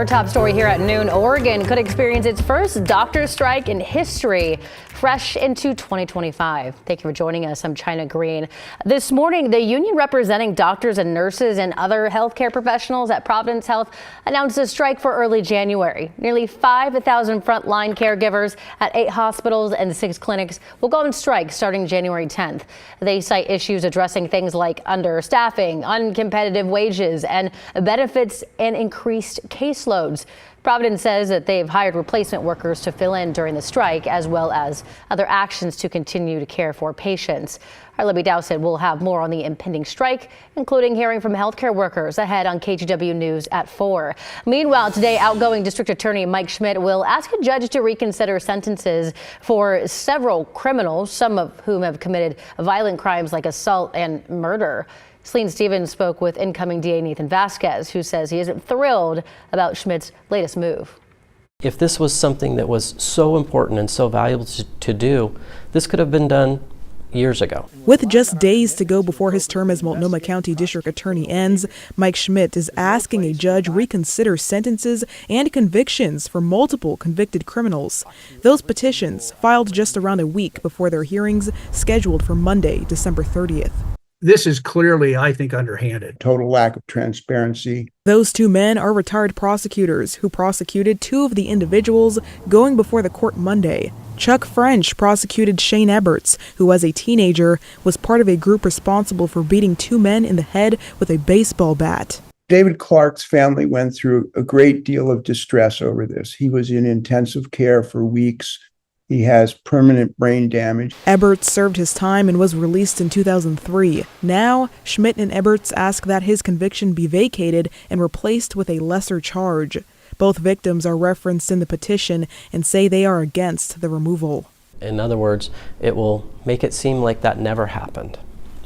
Our top story here at noon, Oregon could experience its first doctor strike in history, fresh into 2025. Thank you for joining us. I'm China Green. This morning, the union representing doctors and nurses and other healthcare professionals at Providence Health announced a strike for early January. Nearly 5,000 frontline caregivers at 8 hospitals and 6 clinics will go on strike starting January 10th. They cite issues addressing things like understaffing, uncompetitive wages, and benefits and increased caseloads. Providence says that they've hired replacement workers to fill in during the strike, as well as other actions to continue to care for patients. Our Libby Dowsett will have more on the impending strike, including hearing from healthcare workers ahead on KGW News at 4. Meanwhile, today, outgoing District Attorney Mike Schmidt will ask a judge to reconsider sentences for several criminals, some of whom have committed violent crimes like assault and murder. Celine Stevens spoke with incoming DA Nathan Vasquez, who says he isn't thrilled about Schmidt's latest move. If this was something that was so important and so valuable to do, this could have been done years ago. With just days to go before his term as Multnomah County District Attorney ends, Mike Schmidt is asking a judge reconsider sentences and convictions for multiple convicted criminals. Those petitions filed just around a week before their hearings scheduled for Monday, December 30th. This is clearly, I think, underhanded. Total lack of transparency. Those 2 men are retired prosecutors who prosecuted 2 of the individuals going before the court Monday. Chuck French prosecuted Shane Eberts, who as a teenager was part of a group responsible for beating 2 men in the head with a baseball bat. David Clark's family went through a great deal of distress over this. He was in intensive care for weeks. He has permanent brain damage. Eberts served his time and was released in 2003. Now, Schmidt and Eberts ask that his conviction be vacated and replaced with a lesser charge. Both victims are referenced in the petition and say they are against the removal. In other words, it will make it seem like that never happened.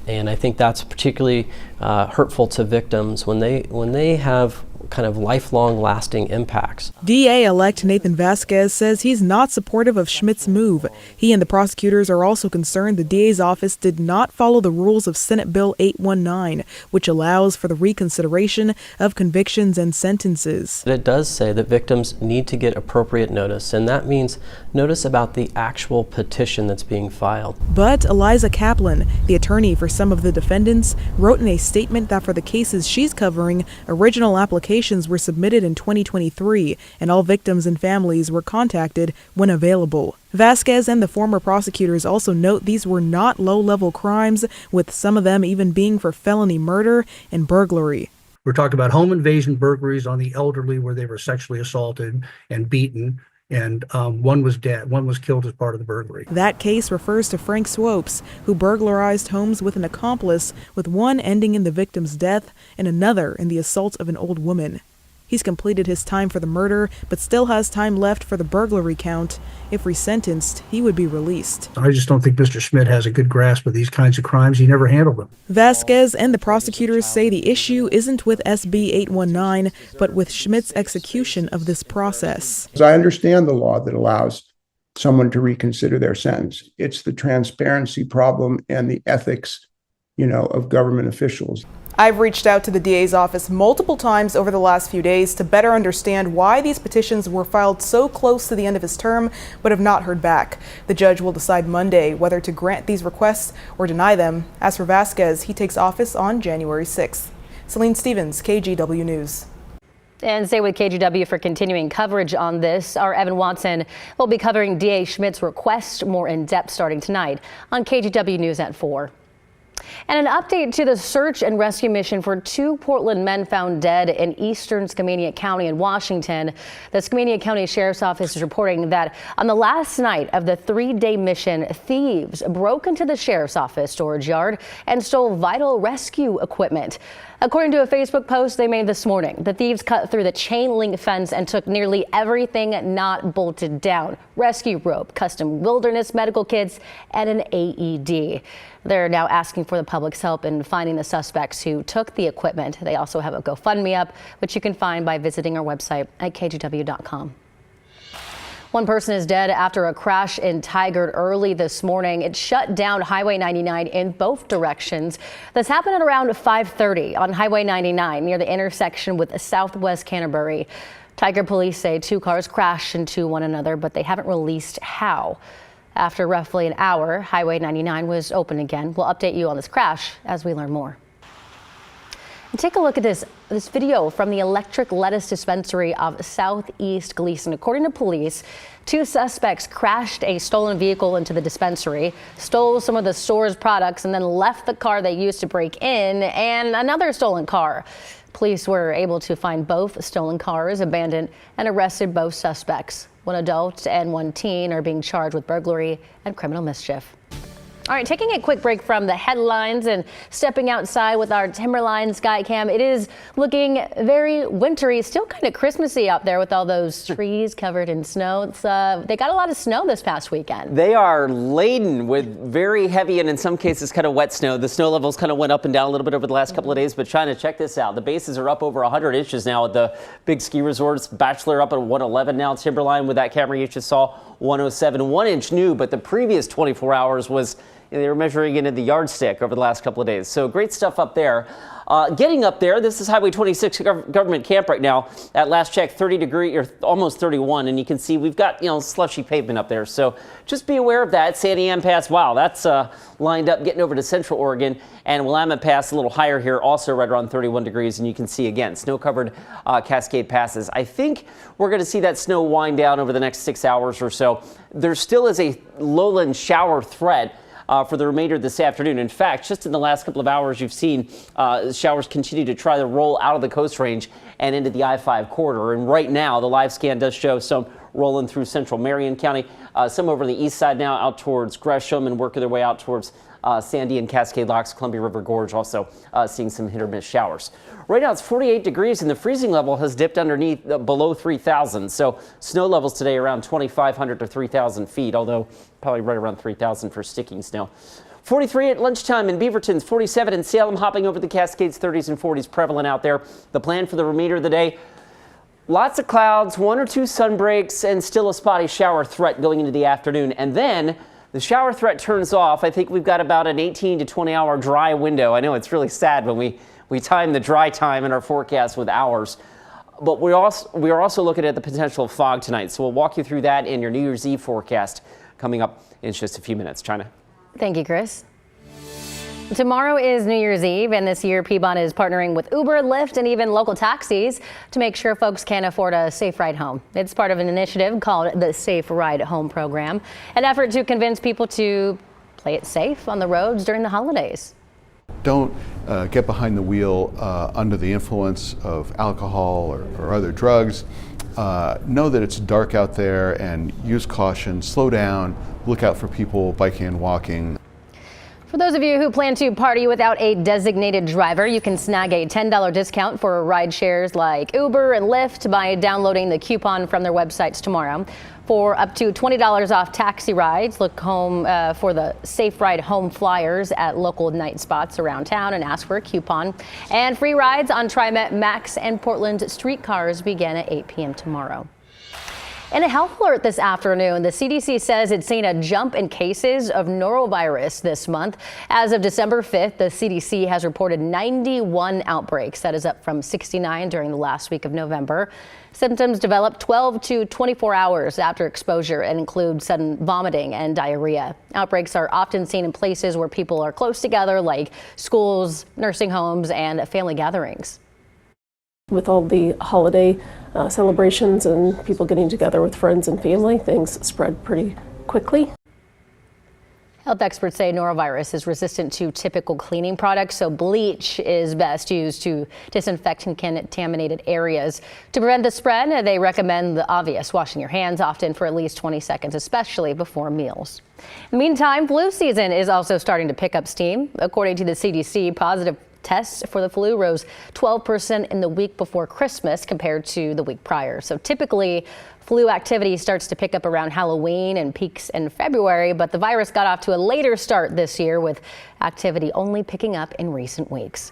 And I think that's particularly hurtful to victims when they have kind of lifelong lasting impacts. DA-elect Nathan Vasquez says he's not supportive of Schmidt's move. He and the prosecutors are also concerned the DA's office did not follow the rules of Senate Bill 819, which allows for the reconsideration of convictions and sentences. It does say that victims need to get appropriate notice, and that means notice about the actual petition that's being filed. But Eliza Kaplan, the attorney for some of the defendants, wrote in a statement that for the cases she's covering, original applications were submitted in 2023, and all victims and families were contacted when available. Vasquez and the former prosecutors also note these were not low-level crimes, with some of them even being for felony murder and burglary. We're talking about home invasion burglaries on the elderly where they were sexually assaulted and beaten, and one was dead. One was killed as part of the burglary. That case refers to Frank Swopes, who burglarized homes with an accomplice, with one ending in the victim's death and another in the assault of an old woman. He's completed his time for the murder, but still has time left for the burglary count. If resentenced, he would be released. I just don't think Mr. Schmidt has a good grasp of these kinds of crimes. He never handled them. Vasquez and the prosecutors say the issue isn't with SB 819, but with Schmidt's execution of this process. I understand the law that allows someone to reconsider their sentence. It's the transparency problem and the ethics, of government officials. I've reached out to the DA's office multiple times over the last few days to better understand why these petitions were filed so close to the end of his term, but have not heard back. The judge will decide Monday whether to grant these requests or deny them. As for Vasquez, he takes office on January 6th. Celine Stevens, KGW News. And stay with KGW for continuing coverage on this. Our Evan Watson will be covering DA Schmidt's request more in depth starting tonight on KGW News at 4. And an update to the search and rescue mission for 2 Portland men found dead in eastern Skamania County in Washington. The Skamania County Sheriff's Office is reporting that on the last night of the 3-day mission, thieves broke into the sheriff's office storage yard and stole vital rescue equipment. According to a Facebook post they made this morning, the thieves cut through the chain link fence and took nearly everything not bolted down: rescue rope, custom wilderness medical kits, and an AED. They're now asking for the public's help in finding the suspects who took the equipment. They also have a GoFundMe up, which you can find by visiting our website at kgw.com. One person is dead after a crash in Tigard early this morning. It shut down Highway 99 in both directions. This happened at around 5:30 on Highway 99 near the intersection with Southwest Canterbury. Tigard police say two cars crashed into one another, but they haven't released how. After roughly an hour, Highway 99 was open again. We'll update you on this crash as we learn more. And take a look at this video from the electric lettuce dispensary of Southeast Gleason. According to police, two suspects crashed a stolen vehicle into the dispensary, stole some of the store's products, and then left the car they used to break in and another stolen car. Police were able to find both stolen cars abandoned and arrested both suspects. One adult and one teen are being charged with burglary and criminal mischief. All right, taking a quick break from the headlines and stepping outside with our Timberline Skycam. It is looking very wintry, still kind of Christmassy out there with all those trees covered in snow. They got a lot of snow this past weekend. They are laden with very heavy and in some cases kind of wet snow. The snow levels kind of went up and down a little bit over the last couple of days, but China, check this out. The bases are up over 100 inches now at the big ski resorts. Bachelor up at 111 now. Timberline with that camera you just saw, 107. 1 inch new, but the previous 24 hours was they were measuring it in the yardstick over the last couple of days. So great stuff up there. Getting up there, this is Highway 26 government camp right now. At last check, 30 degree or almost 31, and you can see we've got slushy pavement up there. So just be aware of that. Santiam Pass, wow, that's lined up getting over to Central Oregon, and Willamette Pass a little higher here, also right around 31 degrees, and you can see again snow-covered Cascade passes. I think we're going to see that snow wind down over the next 6 hours or so. There still is a lowland shower threat for the remainder of this afternoon. In fact, just in the last couple of hours, you've seen showers continue to try to roll out of the Coast Range and into the I-5 corridor. And right now, the live scan does show some rolling through central Marion County, some over the east side now out towards Gresham and working their way out towards Sandy and Cascade Locks, Columbia River Gorge, also seeing some hit or miss showers. Right now it's 48 degrees and the freezing level has dipped underneath below 3,000. So snow levels today around 2,500 to 3,000 feet, although probably right around 3,000 for sticking snow. 43 at lunchtime in Beaverton's, 47 in Salem, hopping over the Cascades, 30s and 40s prevalent out there. The plan for the remainder of the day, lots of clouds, 1 or 2 sun breaks, and still a spotty shower threat going into the afternoon. And then the shower threat turns off. I think we've got about an 18 to 20 hour dry window. I know it's really sad when we time the dry time in our forecast with hours, but we are also looking at the potential of fog tonight. So we'll walk you through that in your New Year's Eve forecast coming up in just a few minutes. China. Thank you, Chris. Tomorrow is New Year's Eve, and this year Piedmont is partnering with Uber, Lyft, and even local taxis to make sure folks can afford a safe ride home. It's part of an initiative called the Safe Ride Home program, an effort to convince people to play it safe on the roads during the holidays. Don't get behind the wheel under the influence of alcohol or other drugs. Know that it's dark out there and use caution, slow down, look out for people biking and walking. For those of you who plan to party without a designated driver, you can snag a $10 discount for ride shares like Uber and Lyft by downloading the coupon from their websites tomorrow. For up to $20 off taxi rides, look home for the Safe Ride Home flyers at local night spots around town and ask for a coupon. And free rides on TriMet, Max, and Portland streetcars begin at 8 p.m. tomorrow. In a health alert this afternoon, the CDC says it's seen a jump in cases of norovirus this month. As of December 5th, the CDC has reported 91 outbreaks. That is up from 69 during the last week of November. Symptoms develop 12 to 24 hours after exposure and include sudden vomiting and diarrhea. Outbreaks are often seen in places where people are close together, like schools, nursing homes, and family gatherings. With all the holiday celebrations and people getting together with friends and family, things spread pretty quickly. Health experts say norovirus is resistant to typical cleaning products, so bleach is best used to disinfect contaminated areas. To prevent the spread, they recommend the obvious, washing your hands often for at least 20 seconds, especially before meals. In the meantime, flu season is also starting to pick up steam. According to the CDC, positive tests for the flu rose 12% in the week before Christmas compared to the week prior. So typically, flu activity starts to pick up around Halloween and peaks in February, but the virus got off to a later start this year with activity only picking up in recent weeks.